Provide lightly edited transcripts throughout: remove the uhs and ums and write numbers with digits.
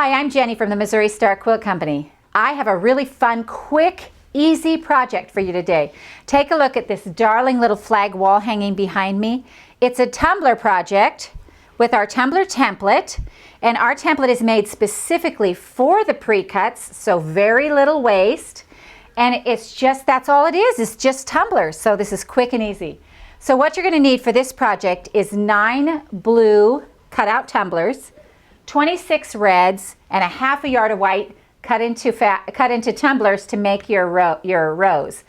Hi, I'm Jenny from the Missouri Star Quilt Company. I have a really fun, quick, easy project for you today. Take a look at this darling little flag wall hanging behind me. It's a tumbler project with our Tumbler template, and our template is made specifically for the pre-cuts, so very little waste, and it's just, that's all it is, it's just tumblers, so this is quick and easy. So what you're going to need for this project is 9 blue cutout tumblers, 26 reds, and a ½ yard of white cut into tumblers to make your rows.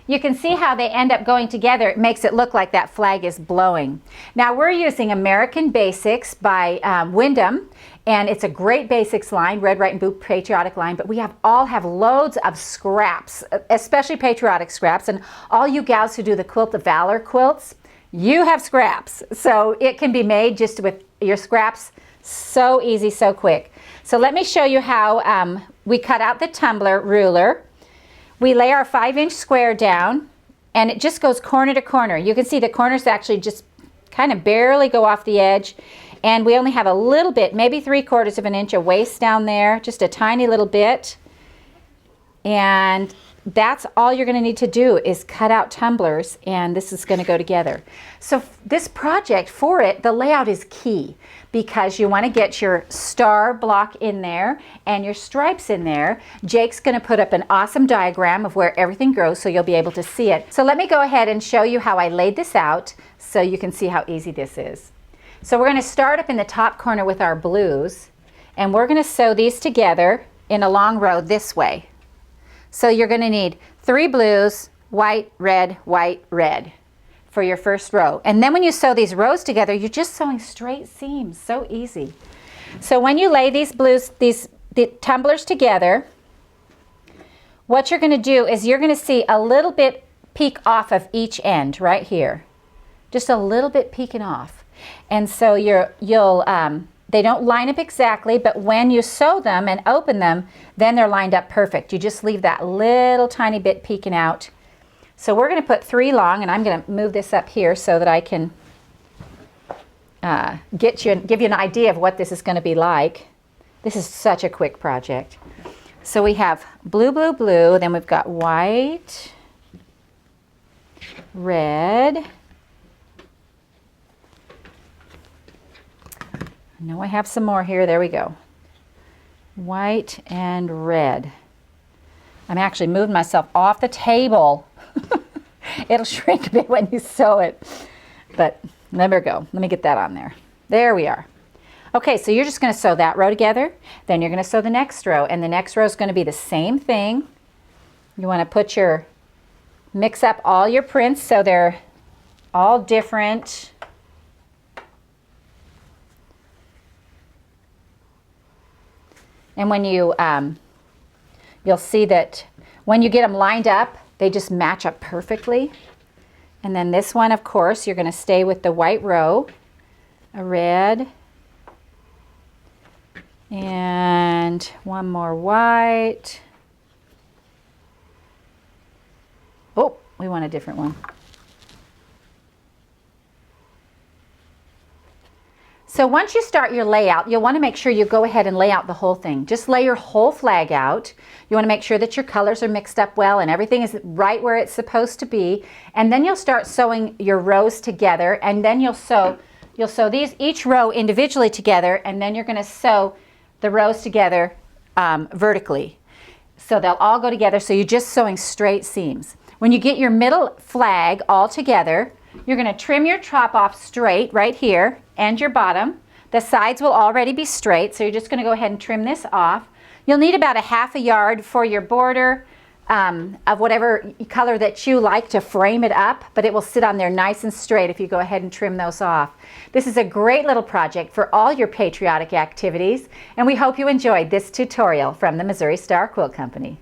You can see how they end up going together. It makes it look like that flag is blowing. Now we're using American Basics by Wyndham, and it's a great basics line, red, white, and blue patriotic line, but we all have loads of scraps, especially patriotic scraps, and all you gals who do the Quilt of Valor quilts, you have scraps. So it can be made just with your scraps. So easy, so quick. So let me show you how we cut out the tumbler ruler. We lay our 5-inch square down, and it just goes corner to corner. You can see the corners actually just kind of barely go off the edge, and we only have a little bit, maybe 3/4 of an inch of waste down there, just a tiny little bit. And that's all you're going to need to do is cut out tumblers, and this is going to go together. So this project, for it, the layout is key because you want to get your star block in there and your stripes in there. Jake's going to put up an awesome diagram of where everything goes so you'll be able to see it. So let me go ahead and show you how I laid this out so you can see how easy this is. So we're going to start up in the top corner with our blues, and we're going to sew these together in a long row this way. So you're going to need 3 blues, white, red for your first row. And then when you sew these rows together, you're just sewing straight seams. So easy. So when you lay these the tumblers together, what you're going to do is you're going to see a little bit peek off of each end right here. Just a little bit peeking off. And so they don't line up exactly, but when you sew them and open them, then they're lined up perfect. You just leave that little tiny bit peeking out. So we're going to put 3 long, and I'm going to move this up here so that I can give you an idea of what this is going to be like. This is such a quick project. So we have blue, blue, blue, then we've got white, red. I know I have some more here. There we go. White and red. I'm actually moving myself off the table. It'll shrink a bit when you sew it. But there we go. Let me get that on there. There we are. Okay, so you're just going to sew that row together. Then you're going to sew the next row. And the next row is going to be the same thing. You want to mix up all your prints so they're all different. And when you'll see that when you get them lined up, they just match up perfectly. And then this one, of course, you're going to stay with the white row, a red, and one more white. Oh, we want a different one. So once you start your layout, you'll want to make sure you go ahead and lay out the whole thing. Just lay your whole flag out. You want to make sure that your colors are mixed up well and everything is right where it's supposed to be. And then you'll start sewing your rows together, and then you'll sew each row individually together, and then you're going to sew the rows together vertically. So they'll all go together, so you're just sewing straight seams. When you get your middle flag all together, you're going to trim your top off straight right here and your bottom. The sides will already be straight, so you're just going to go ahead and trim this off. You'll need about a ½ yard for your border of whatever color that you like to frame it up, but it will sit on there nice and straight if you go ahead and trim those off. This is a great little project for all your patriotic activities, and we hope you enjoyed this tutorial from the Missouri Star Quilt Company.